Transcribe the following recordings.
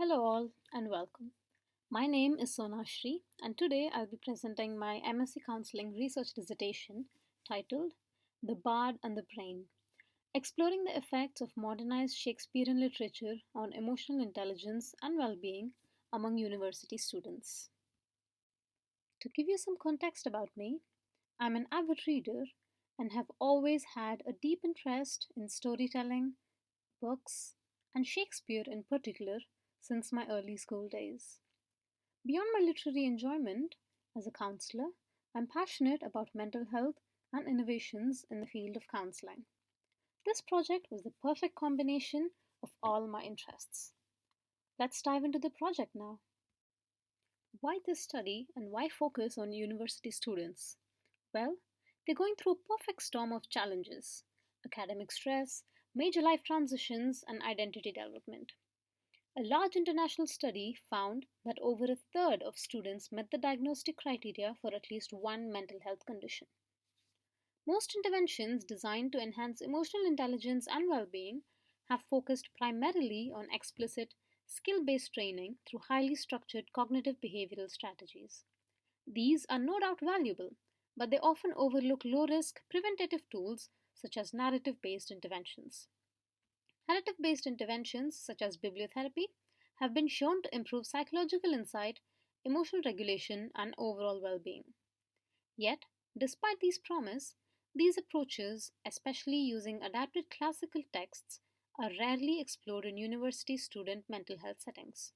Hello all and welcome. My name is Sona and today I'll be presenting my MSc Counseling research dissertation titled The Bard and the Brain, exploring the effects of modernized Shakespearean literature on emotional intelligence and well-being among university students. To give you some context about me, I'm an avid reader and have always had a deep interest in storytelling, books, and Shakespeare in particular since my early school days. Beyond my literary enjoyment, as a counselor, I'm passionate about mental health and innovations in the field of counseling. This project was the perfect combination of all my interests. Let's dive into the project now. Why this study and why focus on university students? Well, they're going through a perfect storm of challenges: academic stress, major life transitions, and identity development. A large international study found that over a third of students met the diagnostic criteria for at least one mental health condition. Most interventions designed to enhance emotional intelligence and well-being have focused primarily on explicit, skill-based training through highly structured cognitive behavioral strategies. These are no doubt valuable, but they often overlook low-risk preventative tools such as narrative-based interventions. Narrative-based interventions, such as bibliotherapy, have been shown to improve psychological insight, emotional regulation, and overall well-being. Yet, despite these promise, these approaches, especially using adapted classical texts, are rarely explored in university student mental health settings.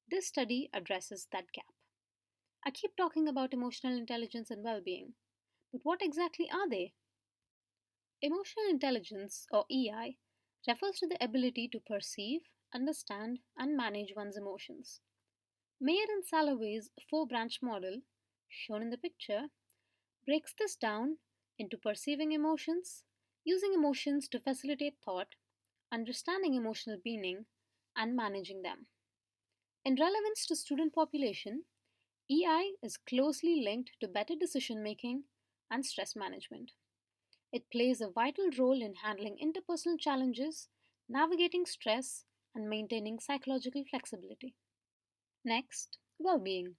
This study addresses that gap. I keep talking about emotional intelligence and well-being, but what exactly are they? Emotional intelligence, or EI, refers to the ability to perceive, understand, and manage one's emotions. Mae'r and Salovey's four-branch model, shown in the picture, breaks this down into perceiving emotions, using emotions to facilitate thought, understanding emotional meaning, and managing them. In relevance to student population, EI is closely linked to better decision making and stress management. It plays a vital role in handling interpersonal challenges, navigating stress, and maintaining psychological flexibility. Next, well-being.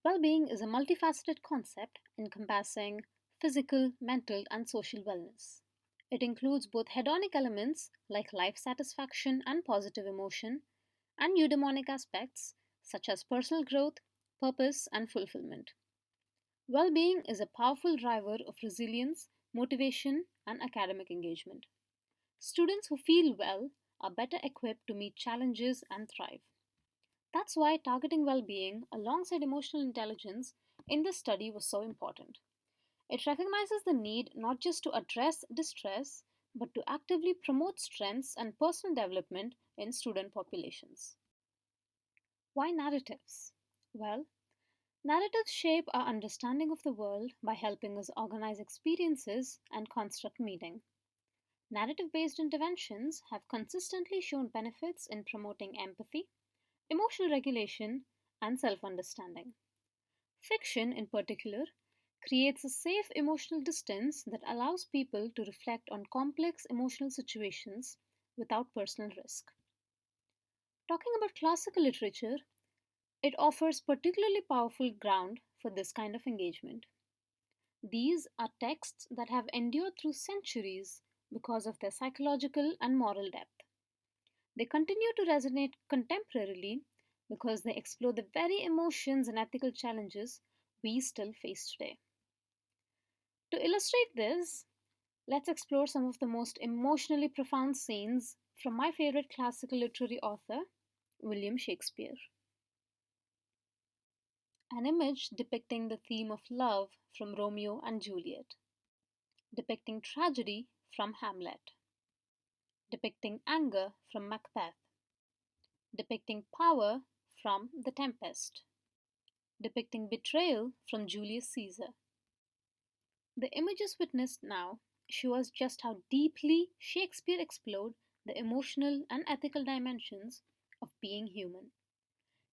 Well-being is a multifaceted concept encompassing physical, mental, and social wellness. It includes both hedonic elements like life satisfaction and positive emotion, and eudaimonic aspects such as personal growth, purpose, and fulfillment. Well-being is a powerful driver of resilience, motivation, and academic engagement. Students who feel well are better equipped to meet challenges and thrive. That's why targeting well-being alongside emotional intelligence in this study was so important. It recognizes the need not just to address distress, but to actively promote strengths and personal development in student populations. Why narratives? Well, narratives shape our understanding of the world by helping us organize experiences and construct meaning. Narrative-based interventions have consistently shown benefits in promoting empathy, emotional regulation, and self-understanding. Fiction, in particular, creates a safe emotional distance that allows people to reflect on complex emotional situations without personal risk. Talking about classical literature, it offers particularly powerful ground for this kind of engagement. These are texts that have endured through centuries because of their psychological and moral depth. They continue to resonate contemporarily because they explore the very emotions and ethical challenges we still face today. To illustrate this, let's explore some of the most emotionally profound scenes from my favorite classical literary author, William Shakespeare. An image depicting the theme of love from Romeo and Juliet, depicting tragedy from Hamlet, depicting anger from Macbeth, depicting power from The Tempest, depicting betrayal from Julius Caesar. The images witnessed now show us just how deeply Shakespeare explored the emotional and ethical dimensions of being human.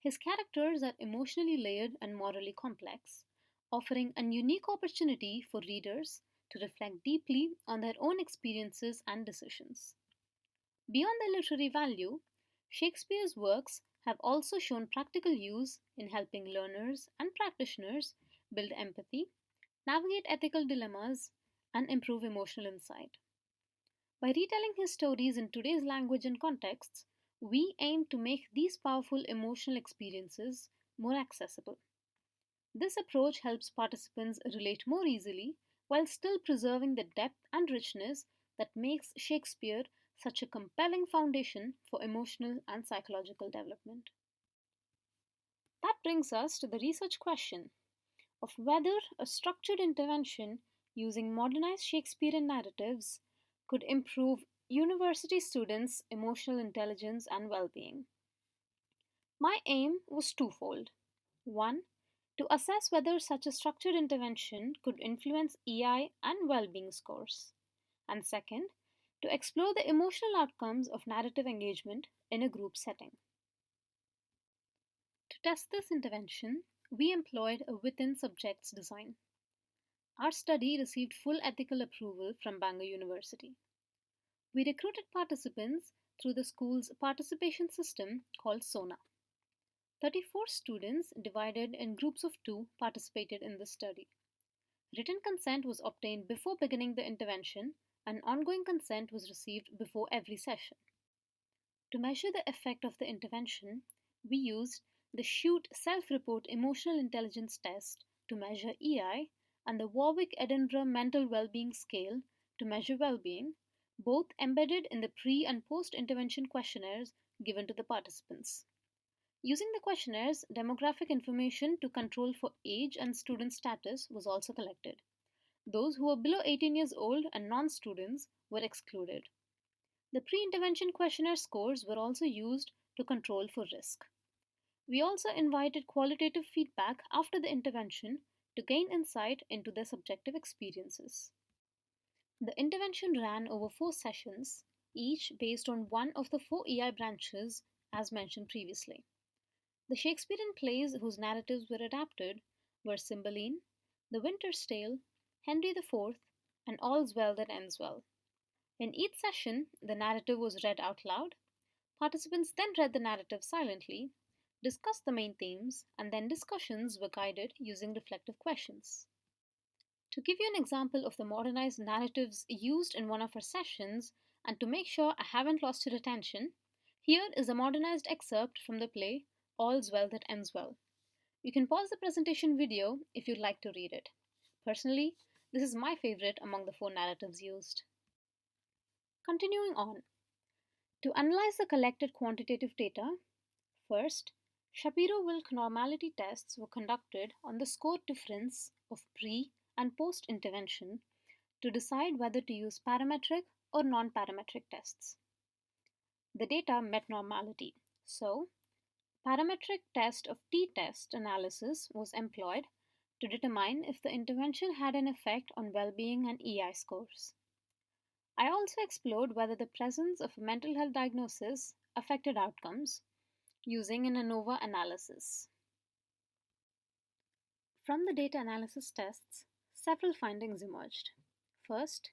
His characters are emotionally layered and morally complex, offering a unique opportunity for readers to reflect deeply on their own experiences and decisions. Beyond their literary value, Shakespeare's works have also shown practical use in helping learners and practitioners build empathy, navigate ethical dilemmas, and improve emotional insight. By retelling his stories in today's language and contexts, we aim to make these powerful emotional experiences more accessible. This approach helps participants relate more easily while still preserving the depth and richness that makes Shakespeare such a compelling foundation for emotional and psychological development. That brings us to the research question of whether a structured intervention using modernized Shakespearean narratives could improve university students' emotional intelligence and well being. My aim was twofold. One, to assess whether such a structured intervention could influence EI and well being scores. And second, to explore the emotional outcomes of narrative engagement in a group setting. To test this intervention, we employed a within subjects design. Our study received full ethical approval from Bangor University. We recruited participants through the school's participation system called Sona. 34 students divided in groups of 2 participated in this study. Written consent was obtained before beginning the intervention, and ongoing consent was received before every session. To measure the effect of the intervention, we used the Shute Self-Report Emotional Intelligence Test to measure EI and the Warwick-Edinburgh Mental Wellbeing Scale to measure well-being, both embedded in the pre- and post-intervention questionnaires given to the participants. Using the questionnaires, demographic information to control for age and student status was also collected. Those who were below 18 years old and non-students were excluded. The pre-intervention questionnaire scores were also used to control for risk. We also invited qualitative feedback after the intervention to gain insight into their subjective experiences. The intervention ran over 4 sessions, each based on one of the 4 EI branches as mentioned previously. The Shakespearean plays whose narratives were adapted were Cymbeline, The Winter's Tale, Henry IV, and All's Well That Ends Well. In each session, the narrative was read out loud. Participants then read the narrative silently, discussed the main themes, and then discussions were guided using reflective questions. To give you an example of the modernized narratives used in one of our sessions, and to make sure I haven't lost your attention, here is a modernized excerpt from the play All's Well That Ends Well. You can pause the presentation video if you'd like to read it. Personally, this is my favorite among the 4 narratives used. Continuing on. To analyze the collected quantitative data, first, Shapiro-Wilk normality tests were conducted on the score difference of pre- and post-intervention to decide whether to use parametric or non-parametric tests. The data met normality, so parametric test of t-test analysis was employed to determine if the intervention had an effect on well-being and EI scores. I also explored whether the presence of a mental health diagnosis affected outcomes using an ANOVA analysis. From the data analysis tests, several findings emerged. First,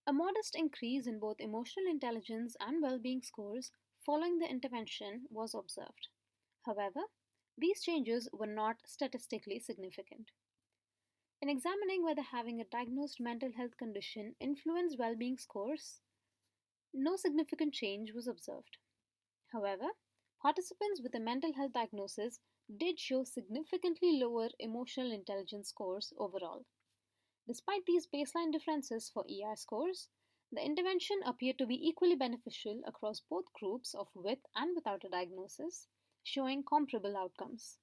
a modest increase in both emotional intelligence and well-being scores following the intervention was observed. However, these changes were not statistically significant. In examining whether having a diagnosed mental health condition influenced well-being scores, no significant change was observed. However, participants with a mental health diagnosis did show significantly lower emotional intelligence scores overall. Despite these baseline differences for EI scores, the intervention appeared to be equally beneficial across both groups of with and without a diagnosis, showing comparable outcomes.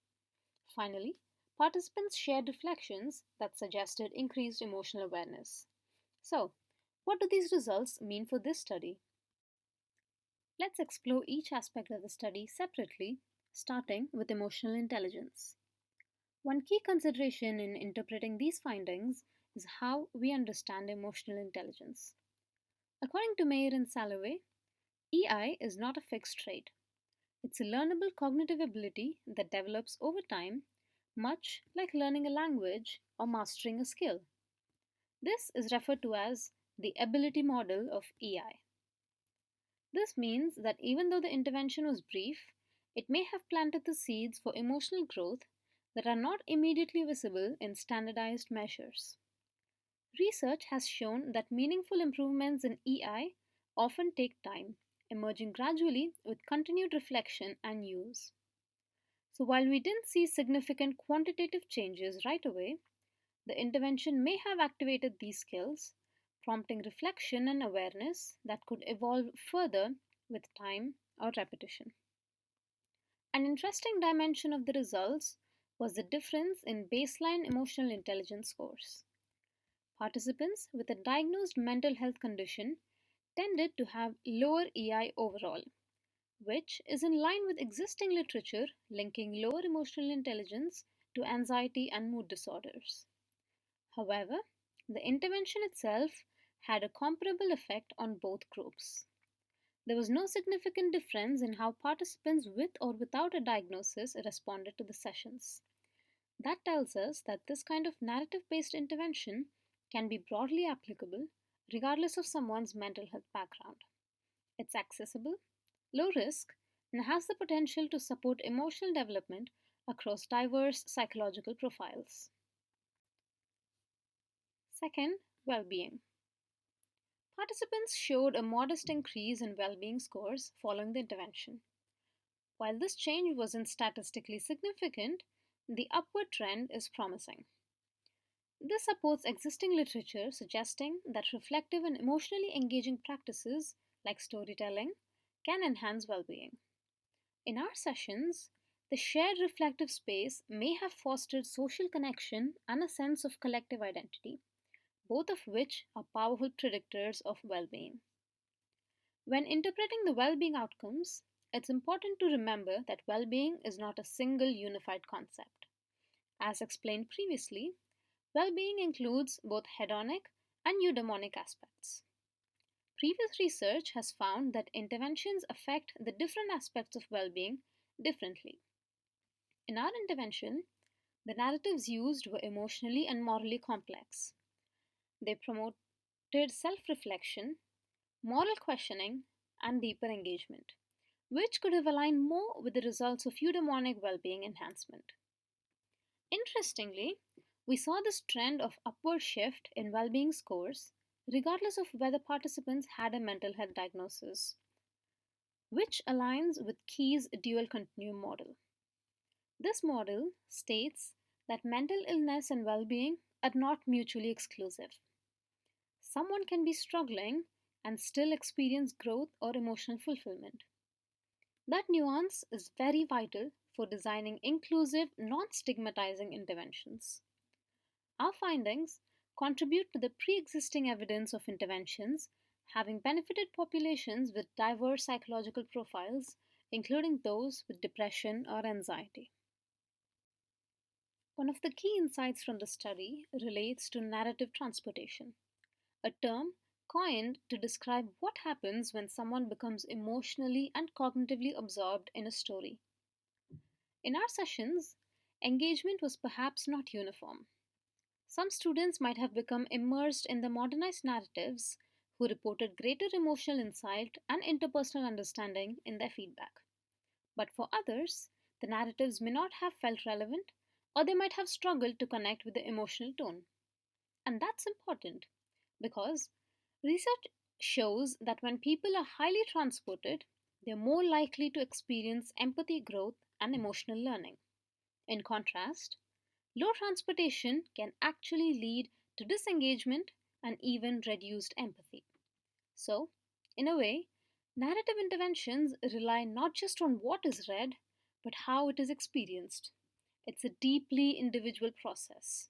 Finally, participants shared reflections that suggested increased emotional awareness. So, what do these results mean for this study? Let's explore each aspect of the study separately, starting with emotional intelligence. One key consideration in interpreting these findings is how we understand emotional intelligence. According to Mae'r and Salovey, EI is not a fixed trait. It's a learnable cognitive ability that develops over time, much like learning a language or mastering a skill. This is referred to as the ability model of EI. This means that even though the intervention was brief, it may have planted the seeds for emotional growth that are not immediately visible in standardized measures. Research has shown that meaningful improvements in EI often take time, emerging gradually with continued reflection and use. So, while we didn't see significant quantitative changes right away, the intervention may have activated these skills, prompting reflection and awareness that could evolve further with time or repetition. An interesting dimension of the results was the difference in baseline emotional intelligence scores. Participants with a diagnosed mental health condition tended to have lower EI overall, which is in line with existing literature linking lower emotional intelligence to anxiety and mood disorders. However, the intervention itself had a comparable effect on both groups. There was no significant difference in how participants with or without a diagnosis responded to the sessions. That tells us that this kind of narrative based intervention can be broadly applicable regardless of someone's mental health background. It's accessible, low risk, and has the potential to support emotional development across diverse psychological profiles. Second, well being. Participants showed a modest increase in well being scores following the intervention. While this change wasn't statistically significant, the upward trend is promising. This supports existing literature suggesting that reflective and emotionally engaging practices like storytelling can enhance well being. In our sessions, the shared reflective space may have fostered social connection and a sense of collective identity, both of which are powerful predictors of well being. When interpreting the well being outcomes, it's important to remember that well being is not a single unified concept. As explained previously, well being includes both hedonic and eudaimonic aspects. Previous research has found that interventions affect the different aspects of well being differently. In our intervention, the narratives used were emotionally and morally complex. They promoted self reflection, moral questioning, and deeper engagement, which could have aligned more with the results of eudaimonic well being enhancement. Interestingly, we saw this trend of upward shift in well being scores regardless of whether participants had a mental health diagnosis, which aligns with Key's dual continuum model. This model states that mental illness and well being are not mutually exclusive. Someone can be struggling and still experience growth or emotional fulfillment. That nuance is very vital for designing inclusive, non stigmatizing interventions. Our findings contribute to the pre existing evidence of interventions having benefited populations with diverse psychological profiles, including those with depression or anxiety. One of the key insights from the study relates to narrative transportation, a term coined to describe what happens when someone becomes emotionally and cognitively absorbed in a story. In our sessions, engagement was perhaps not uniform. Some students might have become immersed in the modernized narratives who reported greater emotional insight and interpersonal understanding in their feedback. But for others, the narratives may not have felt relevant or they might have struggled to connect with the emotional tone. And that's important because research shows that when people are highly transported, they're more likely to experience empathy growth and emotional learning. In contrast, low transportation can actually lead to disengagement and even reduced empathy. So, in a way, narrative interventions rely not just on what is read, but how it is experienced. It's a deeply individual process.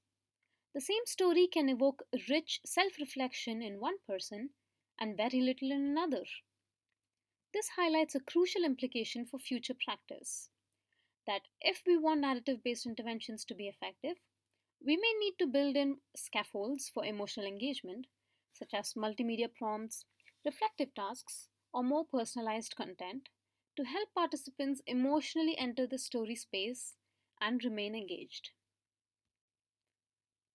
The same story can evoke rich self reflection in one person and very little in another. This highlights a crucial implication for future practice that if we want narrative based interventions to be effective, we may need to build in scaffolds for emotional engagement, such as multimedia prompts, reflective tasks, or more personalized content to help participants emotionally enter the story space and remain engaged.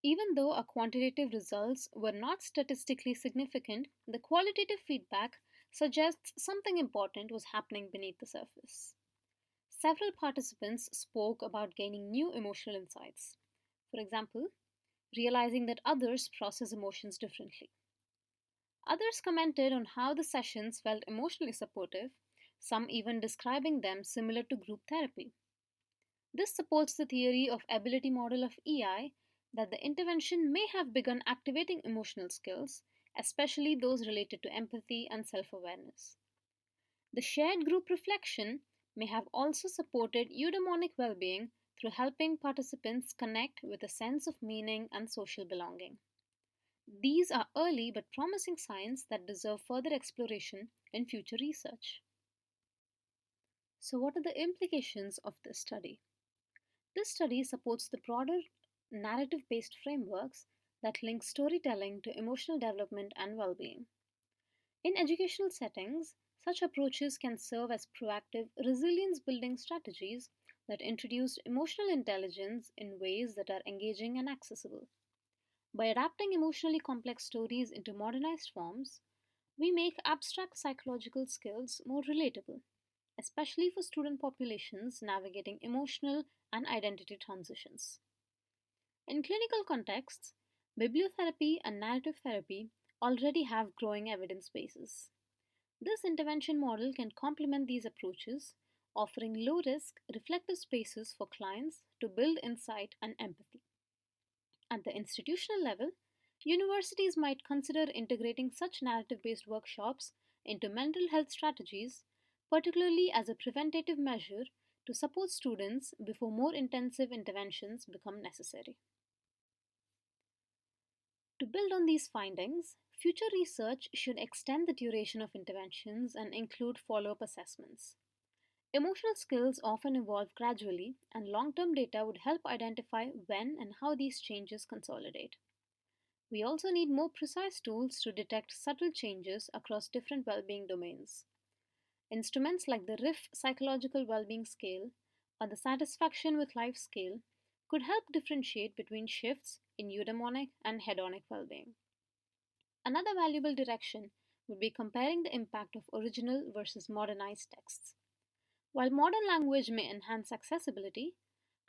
Even though our quantitative results were not statistically significant, the qualitative feedback suggests something important was happening beneath the surface. Several participants spoke about gaining new emotional insights. For example, realizing that others process emotions differently. Others commented on how the sessions felt emotionally supportive, some even describing them similar to group therapy. This supports the theory of ability model of EI that the intervention may have begun activating emotional skills, especially those related to empathy and self-awareness. The shared group reflection may have also supported eudaimonic well-being through helping participants connect with a sense of meaning and social belonging. These are early but promising signs that deserve further exploration in future research. So, what are the implications of this study? This study supports the broader narrative based frameworks that link storytelling to emotional development and well being. In educational settings, such approaches can serve as proactive resilience building strategies that introduce emotional intelligence in ways that are engaging and accessible. By adapting emotionally complex stories into modernized forms, we make abstract psychological skills more relatable, especially for student populations navigating emotional and identity transitions. In clinical contexts, bibliotherapy and narrative therapy already have growing evidence bases. This intervention model can complement these approaches, offering low risk, reflective spaces for clients to build insight and empathy. At the institutional level, universities might consider integrating such narrative based workshops into mental health strategies, particularly as a preventative measure to support students before more intensive interventions become necessary. To build on these findings, future research should extend the duration of interventions and include follow up assessments. Emotional skills often evolve gradually, and long term data would help identify when and how these changes consolidate. We also need more precise tools to detect subtle changes across different well-being domains. Instruments like the RIF psychological well-being scale or the satisfaction with life scale could help differentiate between shifts in eudaimonic and hedonic well-being. Another valuable direction would be comparing the impact of original versus modernized texts. While modern language may enhance accessibility,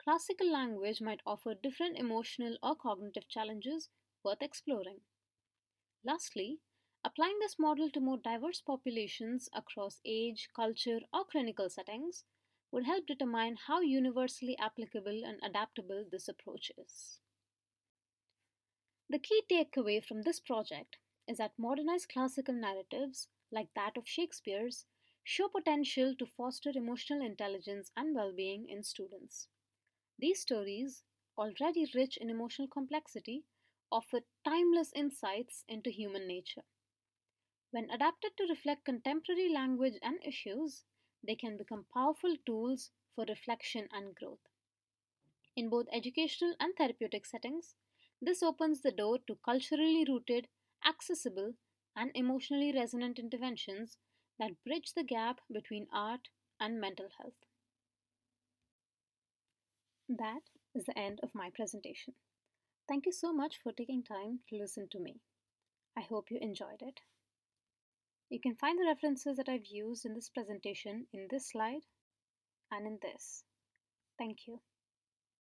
classical language might offer different emotional or cognitive challenges worth exploring. Lastly, applying this model to more diverse populations across age, culture, or clinical settings would help determine how universally applicable and adaptable this approach is. The key takeaway from this project is that modernized classical narratives, like that of Shakespeare's, show potential to foster emotional intelligence and well being in students. These stories, already rich in emotional complexity, offer timeless insights into human nature. When adapted to reflect contemporary language and issues, they can become powerful tools for reflection and growth. In both educational and therapeutic settings, this opens the door to culturally rooted, accessible, and emotionally resonant interventions that bridge the gap between art and mental health. That is the end of my presentation. Thank you so much for taking time to listen to me. I hope you enjoyed it. You can find the references that I've used in this presentation in this slide and in this. Thank you.